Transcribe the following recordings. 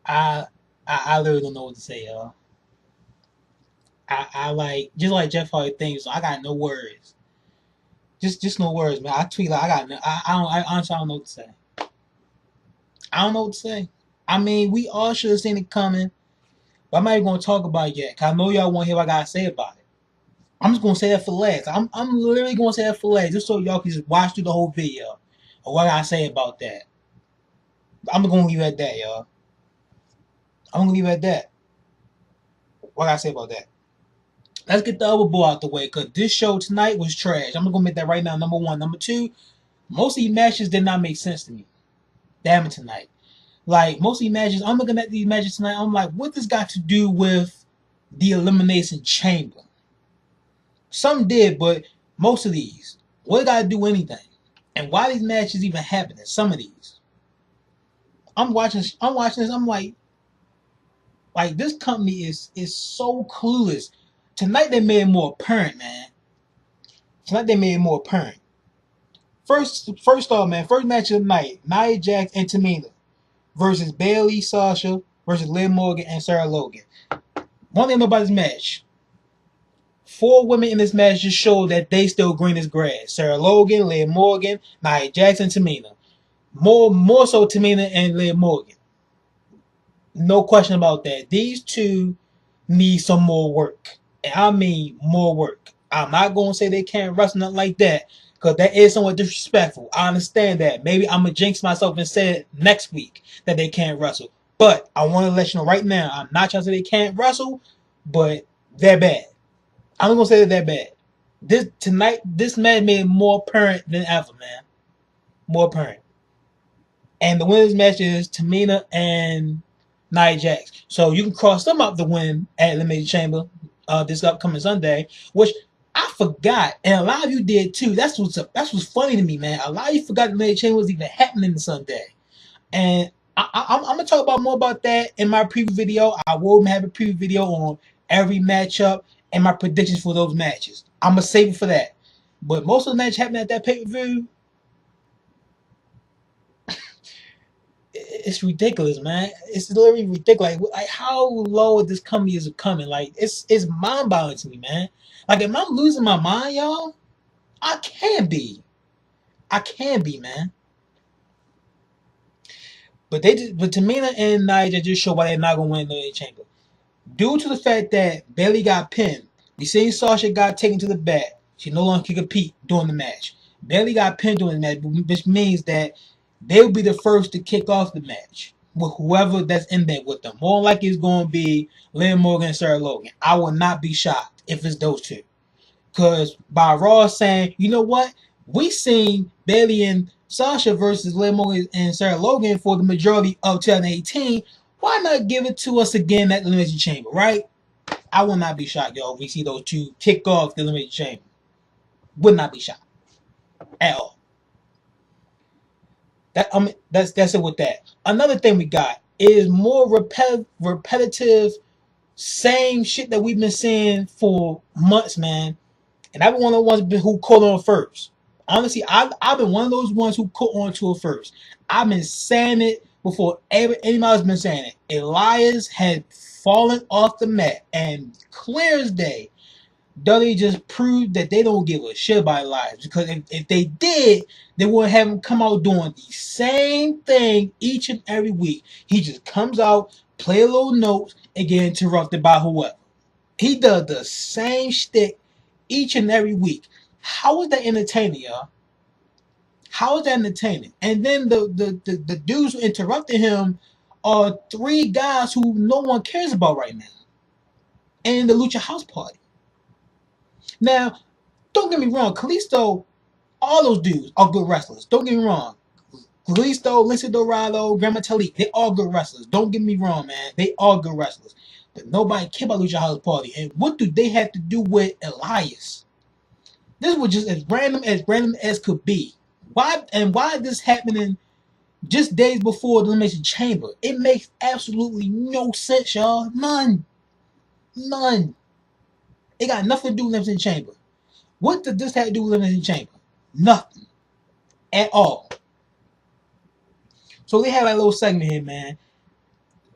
I I literally don't know what to say, y'all. I like just like Jeff Hardy thinks. So I got no words. Just no words, man. I tweet like I got no. I don't. I honestly I don't know what to say. I don't know what to say. I mean, we all should have seen it coming. But I'm not even gonna talk about it yet. Cause I know y'all want to hear what I gotta say about it. I'm just gonna say that for last. I'm literally gonna say that for last, just so y'all can just watch through the whole video of what I gotta say about that. I'm gonna leave it at that, y'all. I'm gonna leave it at that. What I gotta say about that. Let's get the other bull out the way, because this show tonight was trash. I'm gonna make that right now. Number one. Number two, most of these matches did not make sense to me. Damn it tonight. Like, most of these matches, I'm looking at these matches tonight, I'm like, what this got to do with the Elimination Chamber? Some did, but most of these, what it got to do with anything? And why these matches even happening? Some of these. I'm watching this, I'm like this company is so clueless. Tonight they made it more apparent, man. Tonight they made it more apparent. First off, man, first match of the night, Nia Jax and Tamina versus Bayley, Sasha versus Liv Morgan and Sarah Logan. One thing about this match, four women in this match just showed that they still green as grass. Sarah Logan, Liv Morgan, Nia Jax, and Tamina. More so Tamina and Liv Morgan. No question about that. These two need some more work. And I mean more work. I'm not going to say they can't wrestle, nothing like that, because that is somewhat disrespectful. I understand that. Maybe I'm going to jinx myself and say it next week that they can't wrestle. But I want to let you know right now, I'm not trying to say they can't wrestle, but they're bad. I'm going to say that they're bad. This match made it more apparent than ever, man. More apparent. And the winner's match is Tamina and Nia Jax. So you can cross them up the win at Elimination Chamber this upcoming Sunday, which I forgot, and a lot of you did too. That's what's funny to me, man. A lot of you forgot the Elimination Chamber was even happening this Sunday, and I'm gonna talk about more about that in my preview video. I will have a preview video on every matchup and my predictions for those matches. I'm gonna save it for that. But most of the matches happening at that pay per view, it's ridiculous, man. It's literally ridiculous. Like how low this company is coming. Like it's mind boggling to me, man. Like if I'm losing my mind, y'all, I can be. I can be, man. But Tamina and Nia just show why they're not gonna win the chamber. Due to the fact that Bayley got pinned, we seen Sasha got taken to the back. She no longer can compete during the match. Bayley got pinned during the match, which means that they'll be the first to kick off the match with whoever that's in there with them. More likely it's going to be Liv Morgan and Sarah Logan. I will not be shocked if it's those two. Because by Raw saying, you know what? We seen Bayley and Sasha versus Liv Morgan and Sarah Logan for the majority of 2018. Why not give it to us again at the Elimination Chamber, right? I will not be shocked, y'all, if we see those two kick off the Elimination Chamber. Would not be shocked at all. That's it with that. Another thing we got is more repetitive, same shit that we've been seeing for months, man. And I've been one of the ones who caught on first. Honestly, I've been one of those ones who caught on to it first. I've been saying it before anybody else been saying it. Elias had fallen off the mat, and clear as day, Dudley just proved that they don't give a shit about Elias. Because if they did, they would have him come out doing the same thing each and every week. He just comes out, play a little notes, and get interrupted by whoever. He does the same shtick each and every week. How is that entertaining, y'all? How is that entertaining? And then the dudes who interrupted him are three guys who no one cares about right now. And the Lucha House Party. Now, don't get me wrong, Kalisto, all those dudes are good wrestlers. Don't get me wrong. Kalisto, Lindsay Dorado, Grandma Talik, they all good wrestlers. Don't get me wrong, man. They all good wrestlers. But nobody cares about Lucha House Party. And what do they have to do with Elias? This was just as random as could be. Why is this happening just days before the Elimination Chamber? It makes absolutely no sense, y'all. None. None. It got nothing to do with the Elimination Chamber. What did this have to do with the Elimination Chamber? Nothing. At all. So they have a little segment here, man.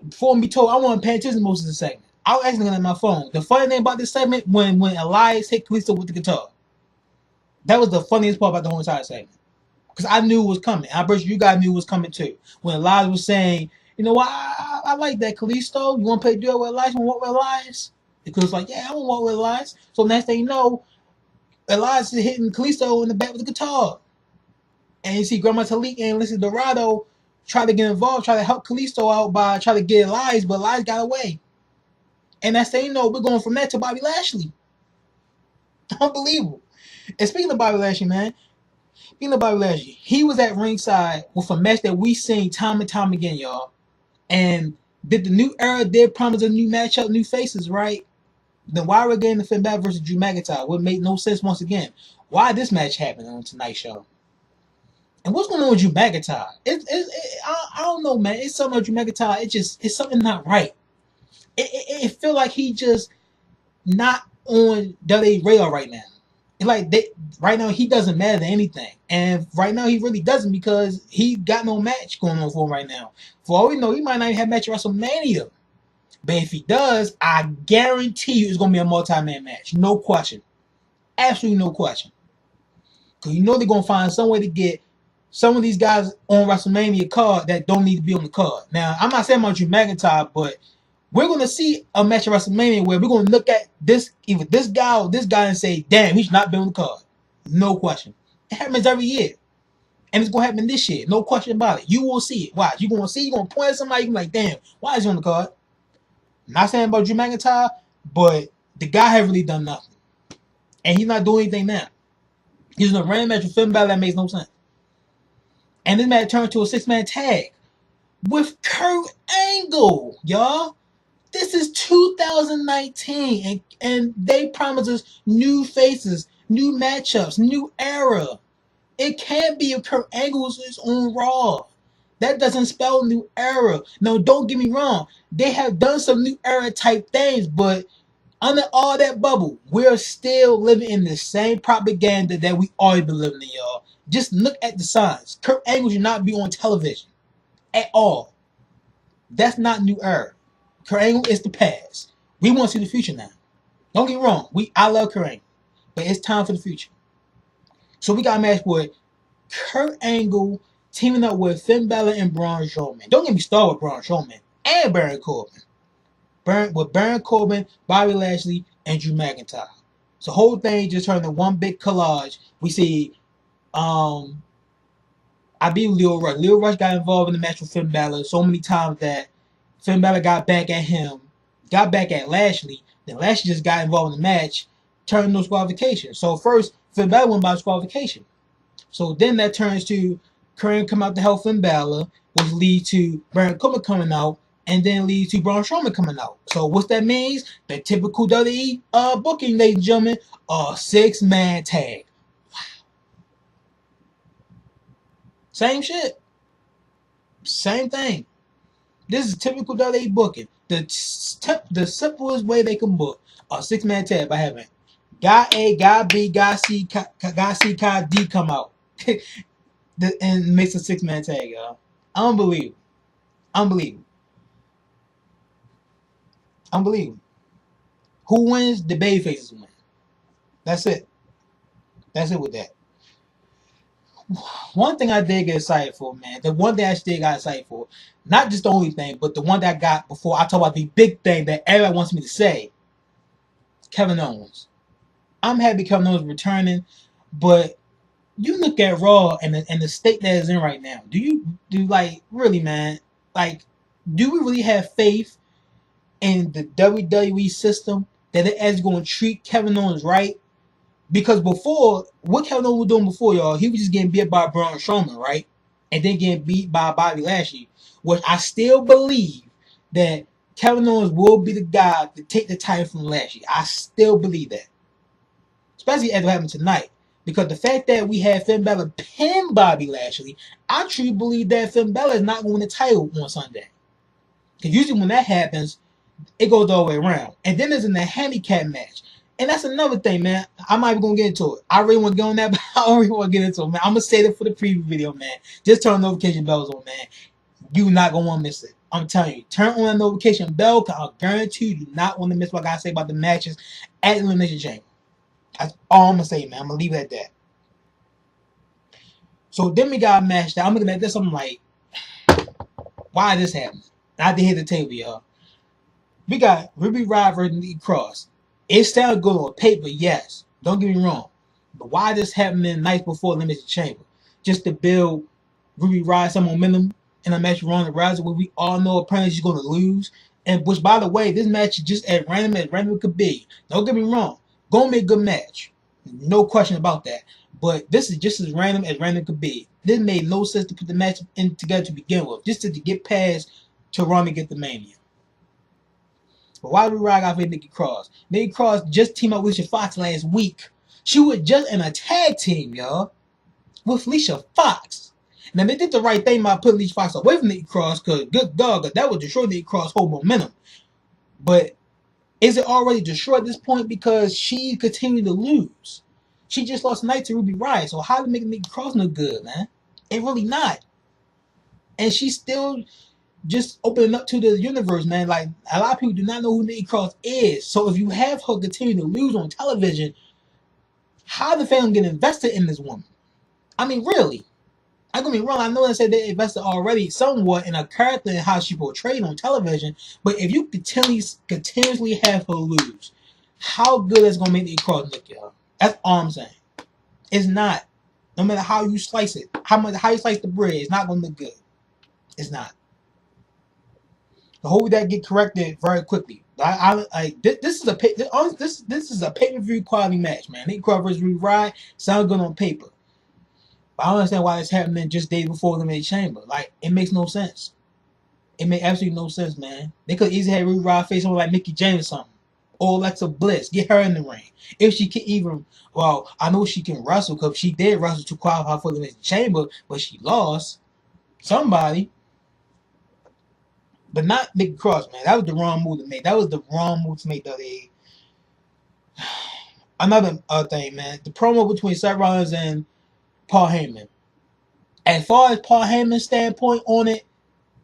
before me told, I wasn't paying attention most of the segment. I was actually looking at my phone. The funny thing about this segment, when Elias hit Kalisto with the guitar, that was the funniest part about the whole entire segment. Because I knew it was coming. I bet you guys knew it was coming too. When Elias was saying, you know what, I like that, Kalisto. You want to play duo with Elias? You want to walk with Elias? Because it's like, yeah, I want to walk with Elias. So next thing you know, Elias is hitting Kalisto in the back with the guitar. And you see Grandma Talik and Alyssa Dorado try to get involved, try to help Kalisto out by trying to get Elias, but Elias got away. And that's saying, we're going from that to Bobby Lashley. Unbelievable. And speaking of Bobby Lashley, man, he was at ringside with a match that we seen time and time again, y'all. And did the new era did promise a new matchup, new faces, right? Then why we're getting the Finn Balor versus Drew McIntyre? What made no sense once again. Why this match happened on tonight's show? And what's going on with Drew McIntyre? I don't know, man. It's something with Drew McIntyre. It's something not right. It feel like he just not on WWE radar right now. Right now he doesn't matter to anything, and right now he really doesn't because he got no match going on for him right now. For all we know, he might not even have a match at WrestleMania. But if he does, I guarantee you it's gonna be a multi-man match, no question, absolutely no question. Because you know they're gonna find some way to get some of these guys on WrestleMania card that don't need to be on the card. Now I'm not saying about Drew McIntyre, but we're going to see a match at WrestleMania where we're going to look at either this guy or this guy and say, damn, he should not be on the card. No question. It happens every year. And it's going to happen this year. No question about it. You will see it. Watch. You're going to point at somebody, you're like, damn, why is he on the card? I'm not saying about Drew McIntyre, but the guy has really done nothing. And he's not doing anything now. He's in a random match with Finn Balor that makes no sense. And this match turned to a 6-man tag with Kurt Angle, y'all. This is 2019, and they promise us new faces, new matchups, new era. It can't be if Kurt Angle is on Raw. That doesn't spell new era. No, don't get me wrong. They have done some new era type things, but under all that bubble, we're still living in the same propaganda that we always been living in, y'all. Just look at the signs. Kurt Angle should not be on television at all. That's not new era. Kurt Angle is the past. We want to see the future now. Don't get me wrong. I love Kurt Angle. But it's time for the future. So we got a match with Kurt Angle teaming up with Finn Balor and Braun Strowman. Don't get me started with Braun Strowman and Baron Corbin. Baron Corbin, Bobby Lashley, and Drew McIntyre. So the whole thing just turned into one big collage. We see I believe Leo Rush. Leo Rush got involved in the match with Finn Balor so many times that Finn Balor got back at him, got back at Lashley. Then Lashley just got involved in the match, turned no disqualification. So first, Finn Balor won by disqualification. So then that turns to Curran come out to help Finn Balor, which leads to Baron Corbin coming out, and then leads to Braun Strowman coming out. So what that means? The typical WWE booking, ladies and gentlemen, a 6-man tag. Wow. Same shit. Same thing. This is typical WWE booking. The simplest way they can book a 6-man tag by having guy A, guy B, guy C, guy C, guy D come out and makes a 6-man tag, y'all. Unbelievable. Unbelievable. Unbelievable. Who wins? The babyfaces win. That's it. That's it with that. One thing I did get excited for, man. The one thing I still got excited for, not just the only thing, but the one that I got before I talk about the big thing that everybody wants me to say. Kevin Owens. I'm happy Kevin Owens is returning, but you look at Raw and the state that it's in right now. Really, man? Like, do we really have faith in the WWE system that it is going to treat Kevin Owens right? Because before, what Kevin Owens was doing before, y'all, he was just getting beat by Braun Strowman, right? And then getting beat by Bobby Lashley. Which I still believe that Kevin Owens will be the guy to take the title from Lashley. I still believe that. Especially as what happened tonight. Because the fact that we had Finn Balor pin Bobby Lashley, I truly believe that Finn Balor is not going to win the title on Sunday. Because usually when that happens, it goes all the way around. And then there's in the handicap match. And that's another thing, man. I'm not even going to get into it. I really want to get on that, but I don't really want to get into it, man. I'm going to save it for the preview video, man. Just turn notification bells on, man. You're not going to want to miss it. I'm telling you, turn on that notification bell, because I guarantee you do not want to miss what I gotta say about the matches at Elimination Chamber. That's all I'm gonna say, man. I'm gonna leave it at that. So then we got a match that I'm looking at this, I'm like, why this happening? I did hit the table, y'all. We got Ruby Riott versus Nikki Cross. It sounded good on paper, yes. Don't get me wrong. But why this happening nights before Elimination Chamber? Just to build Ruby Riott some momentum in a match with Ronda Rousey, where we all know apparently she's going to lose. And which, by the way, this match is just as random it could be. Don't get me wrong. Gonna be a good match. No question about that. But this is just as random could be. This made no sense to put the match in together to begin with. Just to get past to Ronda get the Mania. But why do we ride off with Nikki Cross? Nikki Cross just teamed up with Alicia Fox last week. She was just in a tag team, y'all, with Alicia Fox. Now, they did the right thing by putting Alicia Fox away from Nikki Cross, because good dog, that would destroy Nikki Cross' whole momentum. But is it already destroyed at this point because she continued to lose? She just lost tonight to Ruby Riott, so how to make Nikki Cross look good, man? It really not. And she's still just opening up to the universe, man. Like, a lot of people do not know who Nikki Cross is. So if you have her continue to lose on television, how the fans get invested in this woman? I mean, really. I'm gonna be wrong. I know they said they invested already somewhat in a character and how she portrayed on television, but if you continuously have her lose, how good is gonna make Nikki Cross look, y'all? That's all I'm saying. It's not. No matter how you slice it, how you slice the bread, it's not gonna look good. It's not. The whole that get corrected very quickly. This is a pay-per-view quality match, man. Nikki Cross versus Ruby Riott sounds good on paper, but I don't understand why it's happening just days before the main chamber. Like, it makes no sense. It makes absolutely no sense, man. They could easily have Ruby Riott face someone like Mickie James or something, or Alexa Bliss. Get her in the ring if she can even. Well, I know she can wrestle because she did wrestle to qualify for the main chamber, but she lost somebody. But not Nikki Cross, man. That was the wrong move to make. That was the wrong move to make, WWE. Another thing, man. The promo between Seth Rollins and Paul Heyman. As far as Paul Heyman's standpoint on it,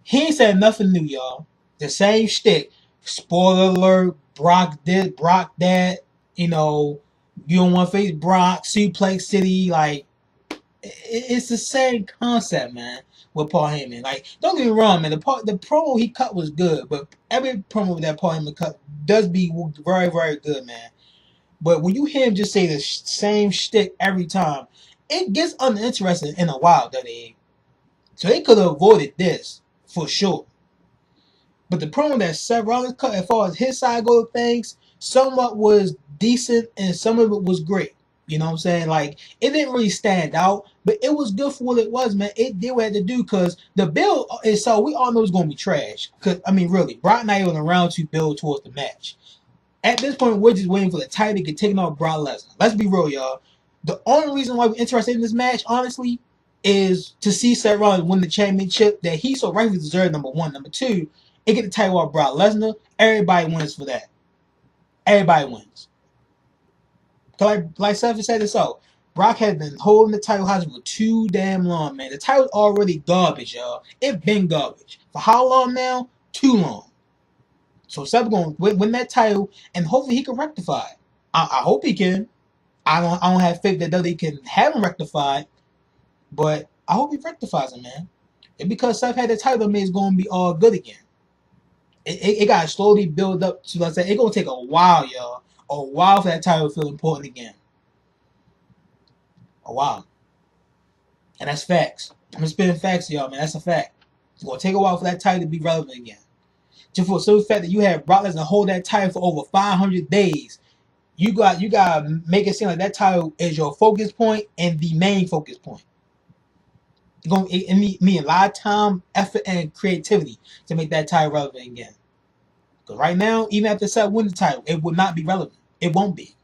he ain't said nothing new, y'all. The same shtick. Spoiler alert. Brock did. Brock that. You know, you don't want to face Brock. Suplex City. Like, it's the same concept, man, with Paul Heyman. Like, don't get me wrong, man. The promo he cut was good, but every promo that Paul Heyman cut does be very, very good, man. But when you hear him just say the same shtick every time, it gets uninteresting in a while, WWE. So they could have avoided this for sure. But the promo that Seth Rollins cut, as far as his side goes of things, somewhat was decent and some of it was great. You know what I'm saying? Like, it didn't really stand out, but it was good for what it was, man. It did what it had to do, because the build is, so we all know it's going to be trash. Because, I mean, really, Brock and I on the round to build towards the match. At this point, we're just waiting for the title to get taken off Brock Lesnar. Let's be real, y'all. The only reason why we're interested in this match, honestly, is to see Seth Rollins win the championship that he so rightfully deserved, number one. Number two, it get the title off Brock Lesnar. Everybody wins for that. Everybody wins. Like Seth said it so. Brock has been holding the title hostage for too damn long, man. The title's already garbage, y'all. It's been garbage. For how long now? Too long. So Seth going to win that title, and hopefully he can rectify it. I hope he can. I don't have faith that WWE can have him rectified, but I hope he rectifies it, man. And because Seth had the title, man, it's going to be all good again. It got to slowly build up to, let's say, it's going to take a while, y'all. A while for that title to feel important again. A while. And that's facts. I'm just spitting facts to y'all, man. That's a fact. It's going to take a while for that title to be relevant again. Just for the simple fact that you have Brock Lesnar hold that title for over 500 days, you got to make it seem like that title is your focus point and the main focus point. It's going to need a lot of time, effort, and creativity to make that title relevant again. Because right now, even after Seth wins the title, it would not be relevant. It won't be.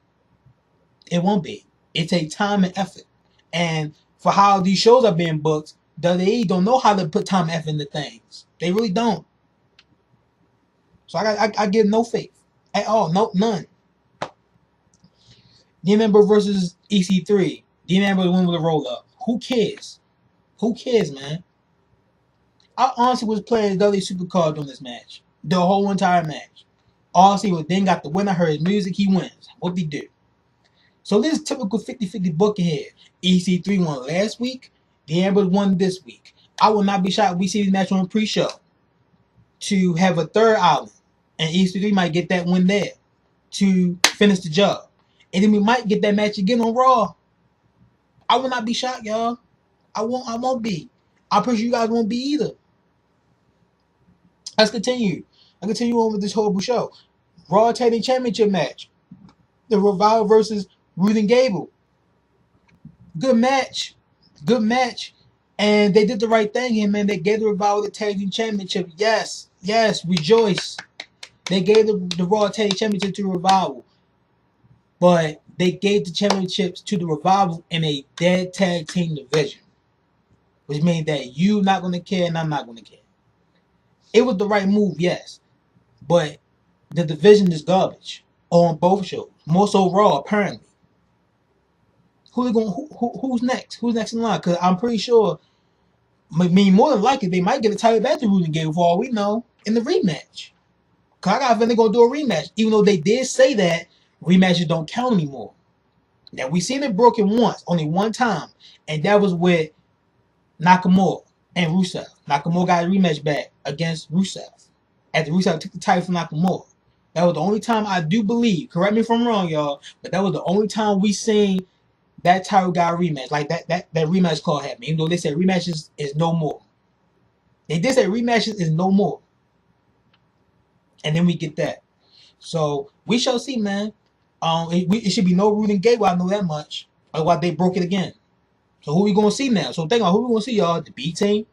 It won't be. It takes time and effort. And for how these shows are being booked, they don't know how to put time and effort into things. They really don't. So I give no faith at all. No, none. Dean Ambrose versus EC3. Dean Ambrose win with a roll up. Who cares? Who cares, man? I honestly was playing Dudley Supercard during this match. The whole entire match. Honestly, then got the winner, heard his music, he wins. What he do? So this is typical 50-50 booking here. EC3 won last week. The Ambers won this week. I will not be shocked if we see this match on pre-show to have a third island. And EC3 might get that win there to finish the job. And then we might get that match again on Raw. I will not be shocked, y'all. I won't be. I'm pretty sure you guys won't be either. Let's continue. I'll continue on with this horrible show. Raw Tag Team Championship match. The Revival versus Ruth and Gable. Good match. Good match. And they did the right thing here, man. They gave the Revival the Tag Team Championship. Yes. Yes. Rejoice. They gave the Raw Tag Team Championship to the Revival. But they gave the championships to the Revival in a dead tag team division. Which means that you're not going to care and I'm not going to care. It was the right move, yes. But the division is garbage on both shows. More so Raw, apparently. Who's next? Who's next in line? Because I'm pretty sure, I mean, more than likely, they might get a title back to Ruth and Gable for all we know in the rematch. Because I got a feeling they're going to do a rematch. Even though they did say that rematches don't count anymore. Now, we've seen it broken once, only one time. And that was with Nakamura and Rusev. Nakamura got a rematch back against Rusev. After Rusev took the title from Nakamura. That was the only time I do believe, correct me if I'm wrong, y'all, but that was the only time we seen that title got a rematch. Like that rematch call happened. Even though they said rematches is no more. They did say rematches is no more. And then we get that. So we shall see, man. It should be no Ruth and Gable, I know that much. Otherwise they broke it again. So who we gonna see now? So think about who we gonna see, y'all. The B team?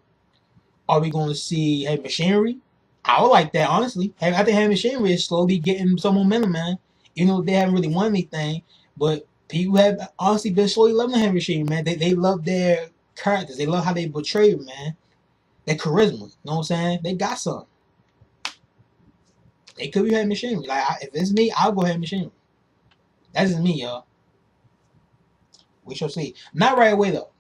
Are we gonna see Heavy Machinery? I would like that, honestly. I think Heavy Machinery is slowly getting some momentum, man. Even though they haven't really won anything, but people have honestly been slowly loving Heavy Machinery, man. They love their characters. They love how they portray it, man. Their charisma. You know what I'm saying? They got some. They could be Heavy Machinery. Like if it's me, I'll go Heavy Machinery. That's just me, y'all. We shall see. Not right away though.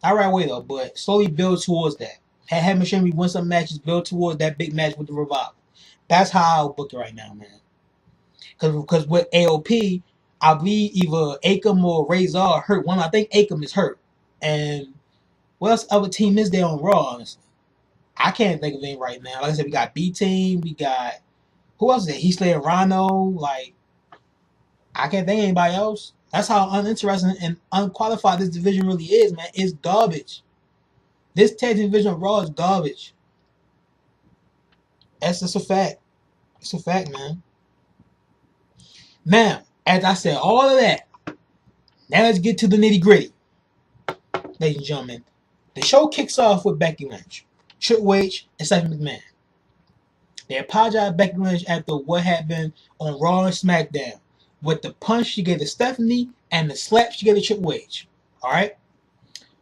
Not right away though, but slowly build towards that. Have Machinery win some matches, build towards that big match with the Revival. That's how I'll book it right now, man. Because with AOP, I believe either Akam or Razor are hurt. I think Akam is hurt. And what else other team is there on Raw, honestly? I can't think of any right now. Like I said, we got B Team, we got who else is there? Heath Slater, Rhino, like I can't think of anybody else. That's how uninteresting and unqualified this division really is, man. It's garbage. This tag division of Raw is garbage. That's just a fact. It's a fact, man. Now, as I said all of that, now let's get to the nitty gritty. Ladies and gentlemen, the show kicks off with Becky Lynch, Triple H, and Stephanie McMahon. They apologize to Becky Lynch after what happened on Raw and SmackDown with the punch she gave to Stephanie and the slap she gave to Triple H. Alright?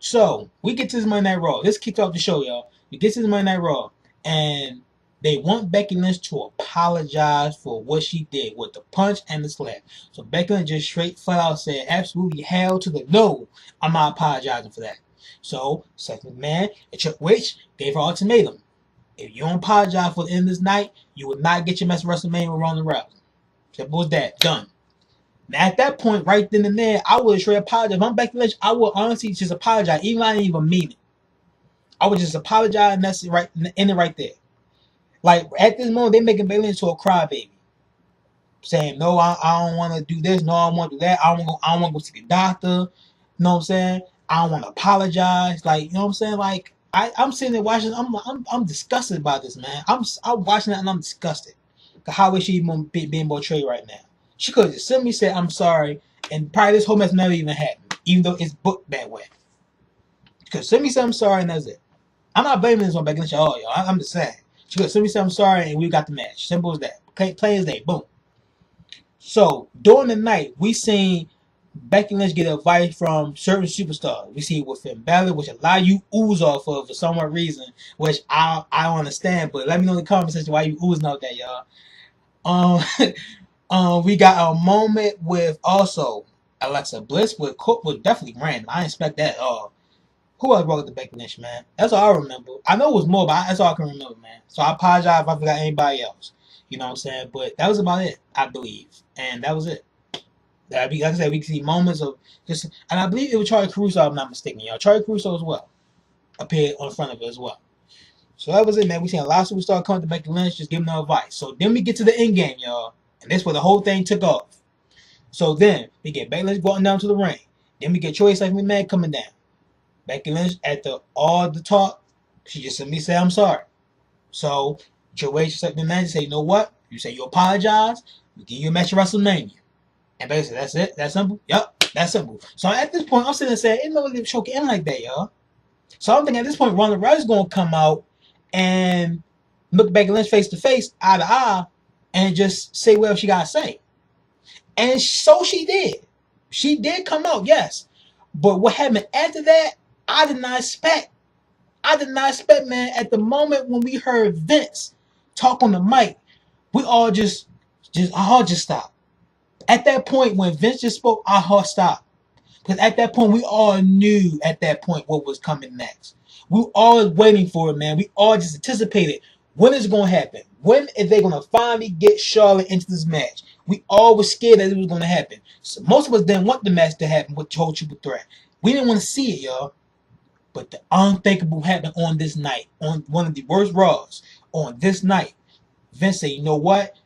So, we get to this Monday Night Raw. This kicks off the show, y'all. We get to this Monday Night Raw, and they want Becky Lynch to apologize for what she did with the punch and the slap. So Becky Lynch just straight flat out said, absolutely hell to the no, I'm not apologizing for that. So Seth McMahon and Triple H gave her ultimatum. If you don't apologize for the end of this night, you will not get your mess WrestleMania with Ronda Rousey. Simple as that. Done. Now at that point, right then and there, I would straight apologize. If I'm Becky Lynch, I would honestly just apologize, even if I didn't even mean it. I would just apologize, and that's it right, end it right there. Like, at this moment, they're making Becky Lynch to a crybaby. Saying, no, I don't want to do this. No, I don't want to do that. I don't want to go see the doctor. You know what I'm saying? I don't want to apologize. Like, you know what I'm saying? Like, I'm sitting there watching. I'm disgusted by this, man. I'm watching that and I'm disgusted. How is she even being portrayed right now? She could have just simply said, I'm sorry. And probably this whole mess never even happened. Even though it's booked that way. Because simply say, I'm sorry, and that's it. I'm not blaming this on Becky Lynch at all, y'all. I'm just saying. She goes, simply say I'm sorry, and we got the match. Simple as that. Okay, plain as day. Boom. So, during the night, we seen Becky Lynch get advice from certain superstars. We see it with Finn Balor, which a lot of you ooze off of for some reason, which I don't understand, but let me know in the comment section why you oozing out that, y'all. We got a moment with also Alexa Bliss with definitely random. I didn't expect that at all. Who else brought up the Becky Lynch, man? That's all I remember. I know it was more, but that's all I can remember, man. So I apologize if I forgot anybody else. You know what I'm saying? But that was about it, I believe. And that was it. Like I said, we can see moments of just, and I believe it was Charlie Caruso, if I'm not mistaken, y'all. Charlie Caruso as well appeared on front of it as well. So that was it, man. We seen a lot of superstars come to Becky Lynch, just giving them advice. So then we get to the end game, y'all. And that's where the whole thing took off. So then we get Becky Lynch going down to the ring. Then we get Troy Stephanie McMahon coming down. Becky Lynch, after all the talk, she just simply said, I'm sorry. So Troy Stephanie McMahon say, you know what? You say you apologize, we give you a match at WrestleMania. And basically, that's it. That's simple. Yup, that's simple. So at this point, I'm sitting there saying, ain't no really choking in like that, y'all. So I'm thinking at this point, Ronda Rousey's going to come out and look Becky Lynch face to face, eye to eye, and just say whatever she got to say. And so she did. She did come out, yes. But what happened after that, I did not expect. I did not expect, man. At the moment when we heard Vince talk on the mic, we all just our heart just stopped. At that point, when Vince just spoke, our heart stopped. Because at that point, we all knew at that point what was coming next. We were all waiting for it, man. We all just anticipated when is it going to happen. When are they going to finally get Charlotte into this match? We all were scared that it was going to happen. So most of us didn't want the match to happen with the whole triple threat. We didn't want to see it, y'all. But the unthinkable happened on this night, on one of the worst Raws. On this night, Vince said, you know what?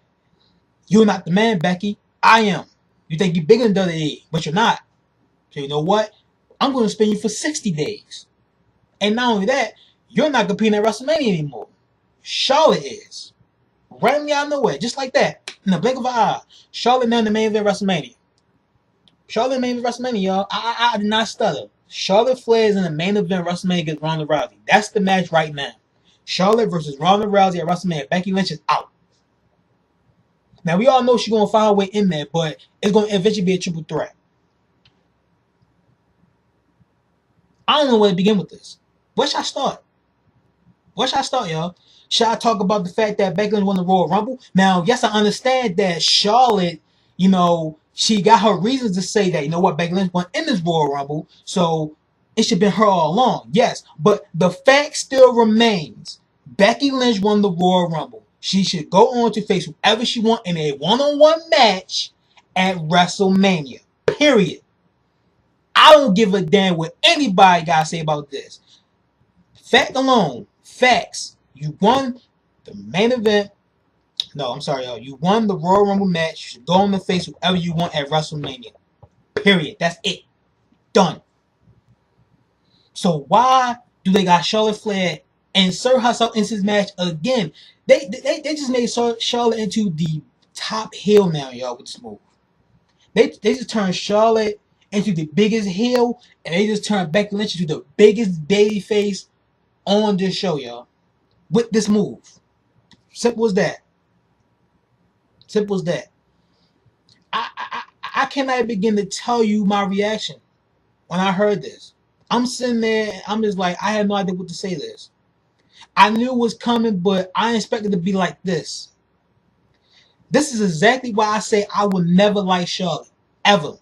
You're not the man, Becky. I am. You think you're bigger than WWE, but you're not. So you know what? I'm going to spin you for 60 days. And not only that, you're not competing at WrestleMania anymore. Charlotte is. Randomly out of nowhere, just like that. In the blink of an eye. Charlotte now in the main event WrestleMania. Charlotte in the main event WrestleMania, y'all. I did not stutter. Charlotte Flair is in the main event WrestleMania against Ronda Rousey. That's the match right now. Charlotte versus Ronda Rousey at WrestleMania. Becky Lynch is out. Now, we all know she's going to find her way in there, but it's going to eventually be a triple threat. I don't know where to begin with this. Where should I start? Where should I start, y'all? Should I talk about the fact that Becky Lynch won the Royal Rumble? Now, yes, I understand that Charlotte, she got her reasons to say that, you know what, Becky Lynch won in this Royal Rumble, so it should have been her all along. Yes, but the fact still remains. Becky Lynch won the Royal Rumble. She should go on to face whoever she wants in a one-on-one match at WrestleMania. Period. I don't give a damn what anybody got to say about this. Fact alone. Facts. You won the main event. No, I'm sorry, y'all. You won the Royal Rumble match. You should go on the face whoever you want at WrestleMania. Period. That's it. Done. So why do they got Charlotte Flair insert herself into this match again? They just made Charlotte into the top heel now, y'all, with this move. They just turned Charlotte into the biggest heel, and they just turned Becky Lynch into the biggest baby face on this show, y'all. With this move. Simple as that. Simple as that. I cannot begin to tell you my reaction when I heard this. I'm sitting there, I'm just like, I had no idea what to say to this. I knew it was coming, but I didn't expect it to be like this. This is exactly why I say I will never like Charlotte. Ever.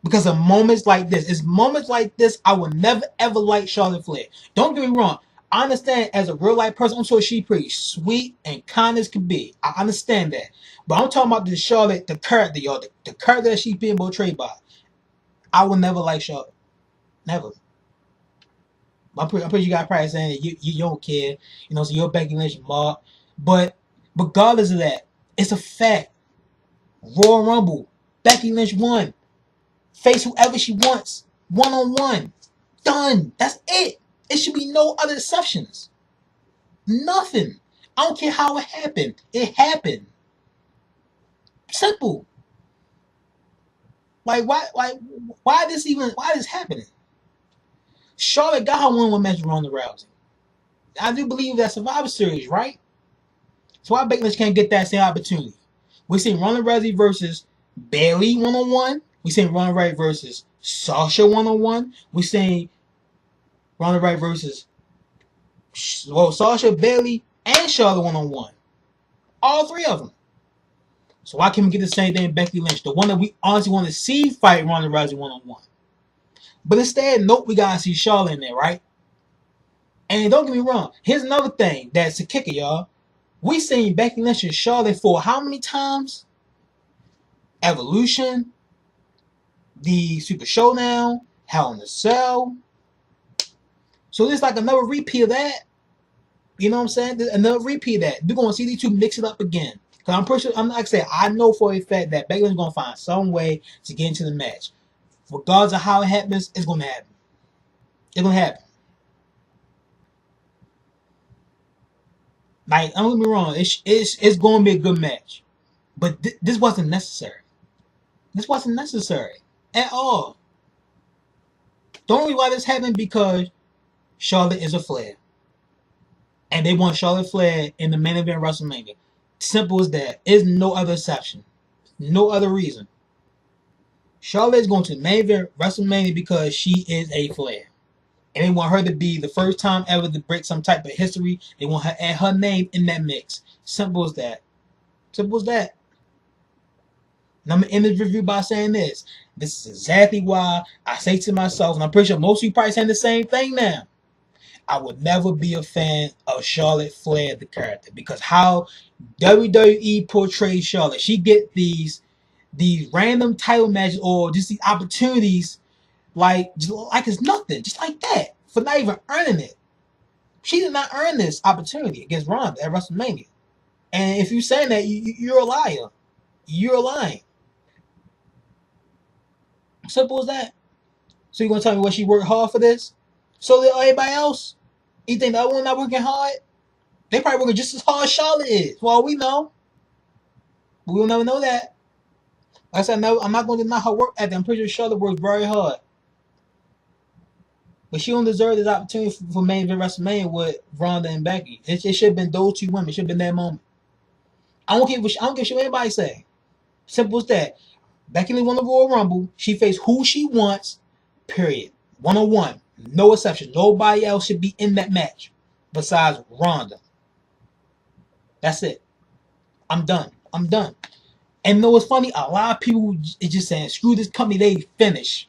Because of moments like this. It's moments like this I will never ever like Charlotte Flair. Don't get me wrong. I understand as a real life person, I'm sure she's pretty sweet and kind as can be. I understand that. But I'm talking about the Charlotte, the character, y'all. The character that she's being portrayed by. I will never like Charlotte. Never. I'm pretty sure you guys probably saying that you don't care. So you're Becky Lynch, Mark. But regardless of that, it's a fact. Royal Rumble. Becky Lynch won. Face whoever she wants. One-on-one. Done. That's it. It should be no other exceptions. Nothing. I don't care how it happened. It happened. Simple. Why this happening? Charlotte got her one match with Ronda Rousey. I do believe that Survivor Series, right? So why Becky Lynch can't get that same opportunity? We seen Ronda Rousey versus Bayley one-on-one. We seen Ronda Rousey versus Sasha one-on-one. We seen Ronda Rousey versus Sasha, Bayley, and Charlotte one-on-one. All three of them. So why can't we get the same thing Becky Lynch? The one that we honestly want to see fight Ronda Rousey one-on-one. But instead, nope, we gotta see Charlotte in there, right? And don't get me wrong. Here's another thing that's a kicker, y'all. We seen Becky Lynch and Charlotte for how many times? Evolution, the Super Showdown, Hell in a Cell. So there's like another repeat of that. You know what I'm saying? There's another repeat of that. We're gonna see these two mix it up again. Cause I'm pretty sure, I'm like I said, I know for a fact that Becky Lynch is gonna find some way to get into the match. Regardless of how it happens, it's gonna happen. It's gonna happen. Like, don't get me wrong, it's gonna be a good match. But this wasn't necessary. This wasn't necessary at all. The only reason why this happened because Charlotte is a Flair. And they want Charlotte Flair in the main event of WrestleMania. Simple as that. There's no other exception. No other reason. Charlotte is going to the main event of WrestleMania because she is a Flair. And they want her to be the first time ever to break some type of history. They want her to add her name in that mix. Simple as that. Simple as that. And I'm going to end this review by saying this. This is exactly why I say to myself, and I'm pretty sure most of you probably saying the same thing now. I would never be a fan of Charlotte Flair, the character, because how WWE portrays Charlotte, she get these random title matches or just these opportunities like it's nothing, just like that, for not even earning it. She did not earn this opportunity against Ronda at WrestleMania. And if you're saying that, you're a liar. You're lying. Simple as that. So you're gonna tell me what she worked hard for this? So did everybody else? You think that one not working hard? They probably working just as hard as Charlotte is. For all we know. We'll never know that. Like I said, no, I'm not going to deny her work ethic. I'm pretty sure Charlotte works very hard. But she don't deserve this opportunity for main event WrestleMania with Ronda and Becky. It should have been those two women. It should have been that moment. I don't care what anybody say. Simple as that. Becky Lynch won the Royal Rumble. She faced who she wants. Period. 101. No exception. Nobody else should be in that match besides Ronda. That's it. I'm done. I'm done. And you know what's funny? A lot of people is just saying, screw this company, they finish.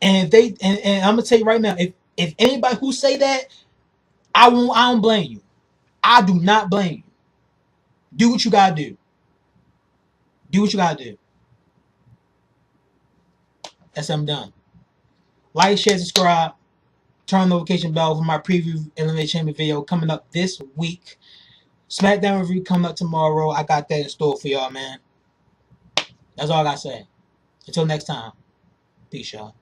And if they and I'm gonna tell you right now, if anybody who say that, I don't blame you. I do not blame you. Do what you gotta do. Do what you gotta do. That's it, I'm done. Like, share, subscribe, turn on the notification bell for my preview Elimination Chamber video coming up this week. SmackDown review coming up tomorrow. I got that in store for y'all, man. That's all I gotta say. Until next time. Peace, y'all.